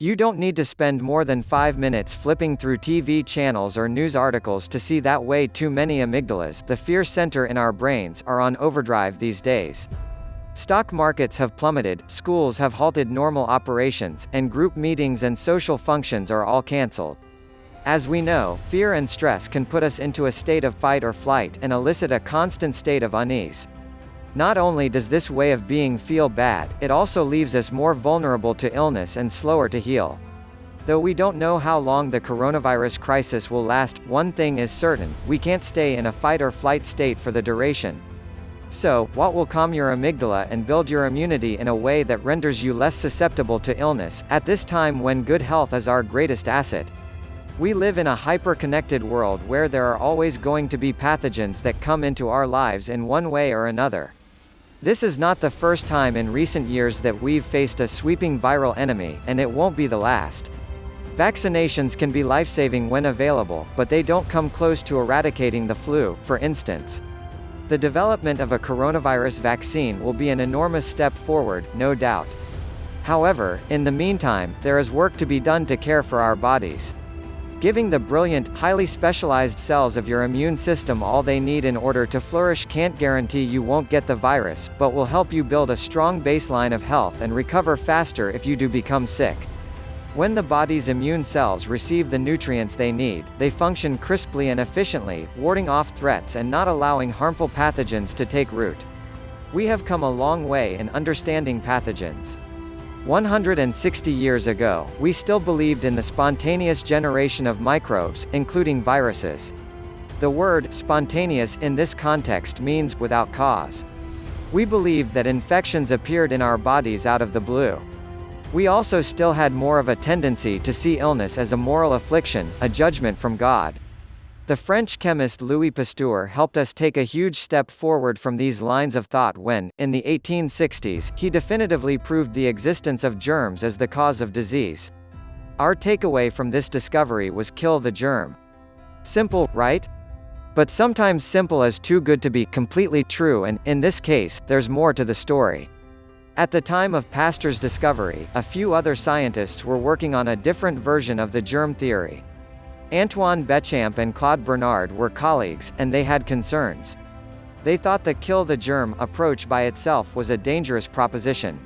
You don't need to spend more than 5 minutes flipping through TV channels or news articles to see that way too many amygdalas, the fear center in our brains, are on overdrive these days. Stock markets have plummeted, schools have halted normal operations, and group meetings and social functions are all cancelled. As we know, fear and stress can put us into a state of fight or flight and elicit a constant state of unease. Not only does this way of being feel bad, it also leaves us more vulnerable to illness and slower to heal. Though we don't know how long the coronavirus crisis will last, one thing is certain: we can't stay in a fight or flight state for the duration. So, what will calm your amygdala and build your immunity in a way that renders you less susceptible to illness, at this time when good health is our greatest asset? We live in a hyper-connected world where there are always going to be pathogens that come into our lives in one way or another. This is not the first time in recent years that we've faced a sweeping viral enemy, and it won't be the last. Vaccinations can be life-saving when available, but they don't come close to eradicating the flu, for instance. The development of a coronavirus vaccine will be an enormous step forward, no doubt. However, in the meantime, there is work to be done to care for our bodies. Giving the brilliant, highly specialized cells of your immune system all they need in order to flourish can't guarantee you won't get the virus, but will help you build a strong baseline of health and recover faster if you do become sick. When the body's immune cells receive the nutrients they need, they function crisply and efficiently, warding off threats and not allowing harmful pathogens to take root. We have come a long way in understanding pathogens. 160 years ago, we still believed in the spontaneous generation of microbes, including viruses. The word spontaneous in this context means without cause. We believed that infections appeared in our bodies out of the blue. We also still had more of a tendency to see illness as a moral affliction, a judgment from God. The French chemist Louis Pasteur helped us take a huge step forward from these lines of thought when, in the 1860s, he definitively proved the existence of germs as the cause of disease. Our takeaway from this discovery was kill the germ. Simple, right? But sometimes simple is too good to be completely true, and, in this case, there's more to the story. At the time of Pasteur's discovery, a few other scientists were working on a different version of the germ theory. Antoine Béchamp and Claude Bernard were colleagues, and they had concerns. They thought the kill the germ approach by itself was a dangerous proposition.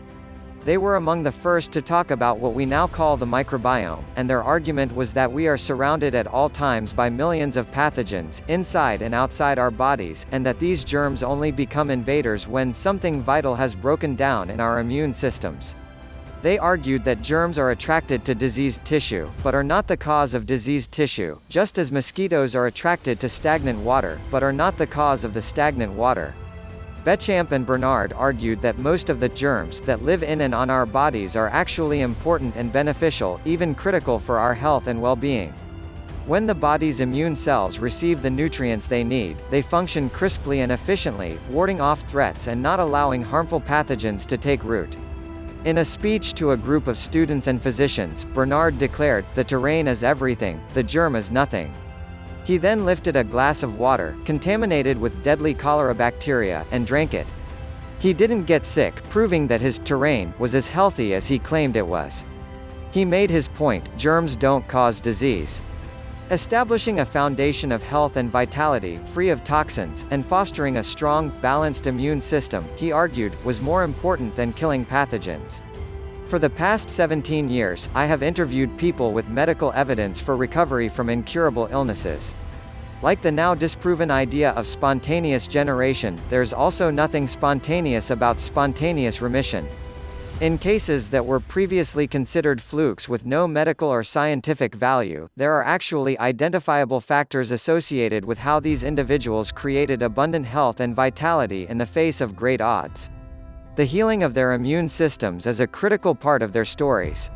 They were among the first to talk about what we now call the microbiome, and their argument was that we are surrounded at all times by millions of pathogens, inside and outside our bodies, and that these germs only become invaders when something vital has broken down in our immune systems. They argued that germs are attracted to diseased tissue, but are not the cause of diseased tissue, just as mosquitoes are attracted to stagnant water, but are not the cause of the stagnant water. Béchamp and Bernard argued that most of the germs that live in and on our bodies are actually important and beneficial, even critical for our health and well-being. When the body's immune cells receive the nutrients they need, they function crisply and efficiently, warding off threats and not allowing harmful pathogens to take root. In a speech to a group of students and physicians, Bernard declared, "The terrain is everything, the germ is nothing." He then lifted a glass of water, contaminated with deadly cholera bacteria, and drank it. He didn't get sick, proving that his terrain was as healthy as he claimed it was. He made his point: germs don't cause disease. Establishing a foundation of health and vitality, free of toxins, and fostering a strong, balanced immune system, he argued, was more important than killing pathogens. For the past 17 years, I have interviewed people with medical evidence for recovery from incurable illnesses. Like the now disproven idea of spontaneous generation, there's also nothing spontaneous about spontaneous remission. In cases that were previously considered flukes with no medical or scientific value, there are actually identifiable factors associated with how these individuals created abundant health and vitality in the face of great odds. The healing of their immune systems is a critical part of their stories.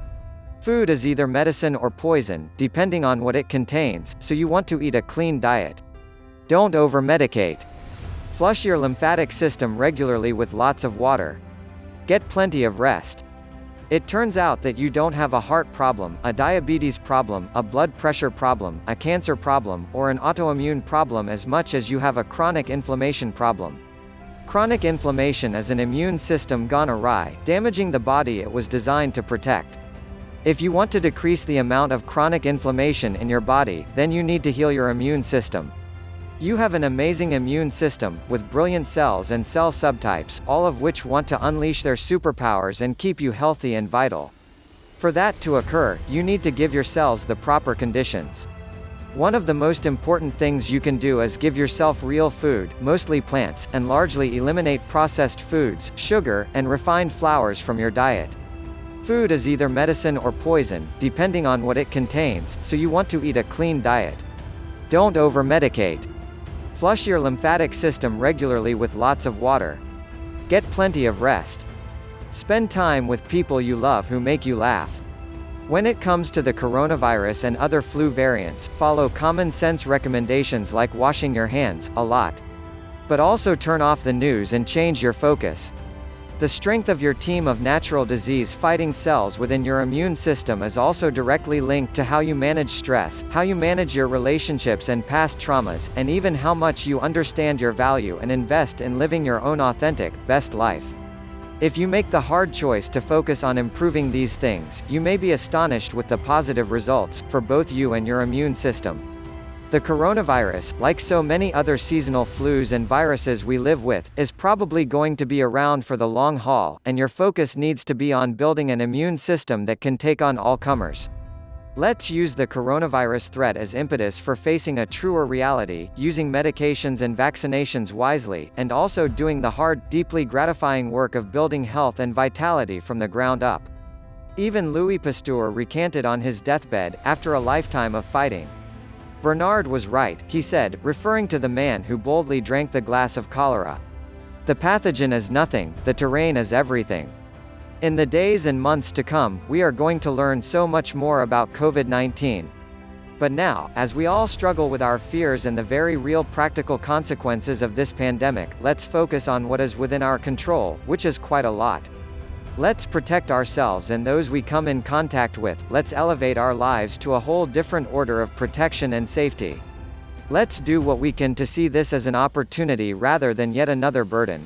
Food is either medicine or poison, depending on what it contains, so you want to eat a clean diet. Don't over-medicate. Flush your lymphatic system regularly with lots of water. Get plenty of rest. It turns out that you don't have a heart problem, a diabetes problem, a blood pressure problem, a cancer problem, or an autoimmune problem as much as you have a chronic inflammation problem. Chronic inflammation is an immune system gone awry, damaging the body it was designed to protect. If you want to decrease the amount of chronic inflammation in your body, then you need to heal your immune system. You have an amazing immune system, with brilliant cells and cell subtypes, all of which want to unleash their superpowers and keep you healthy and vital. For that to occur, you need to give your cells the proper conditions. One of the most important things you can do is give yourself real food, mostly plants, and largely eliminate processed foods, sugar, and refined flours from your diet. Food is either medicine or poison, depending on what it contains, so you want to eat a clean diet. Don't over-medicate. Flush your lymphatic system regularly with lots of water. Get plenty of rest. Spend time with people you love who make you laugh. When it comes to the coronavirus and other flu variants, follow common sense recommendations like washing your hands a lot. But also turn off the news and change your focus. The strength of your team of natural disease-fighting cells within your immune system is also directly linked to how you manage stress, how you manage your relationships and past traumas, and even how much you understand your value and invest in living your own authentic, best life. If you make the hard choice to focus on improving these things, you may be astonished with the positive results, for both you and your immune system. The coronavirus, like so many other seasonal flus and viruses we live with, is probably going to be around for the long haul, and your focus needs to be on building an immune system that can take on all comers. Let's use the coronavirus threat as impetus for facing a truer reality, using medications and vaccinations wisely, and also doing the hard, deeply gratifying work of building health and vitality from the ground up. Even Louis Pasteur recanted on his deathbed, after a lifetime of fighting. Bernard was right, he said, referring to the man who boldly drank the glass of cholera. The pathogen is nothing, the terrain is everything. In the days and months to come, we are going to learn so much more about COVID-19. But now, as we all struggle with our fears and the very real practical consequences of this pandemic, let's focus on what is within our control, which is quite a lot. Let's protect ourselves and those we come in contact with, let's elevate our lives to a whole different order of protection and safety. Let's do what we can to see this as an opportunity rather than yet another burden.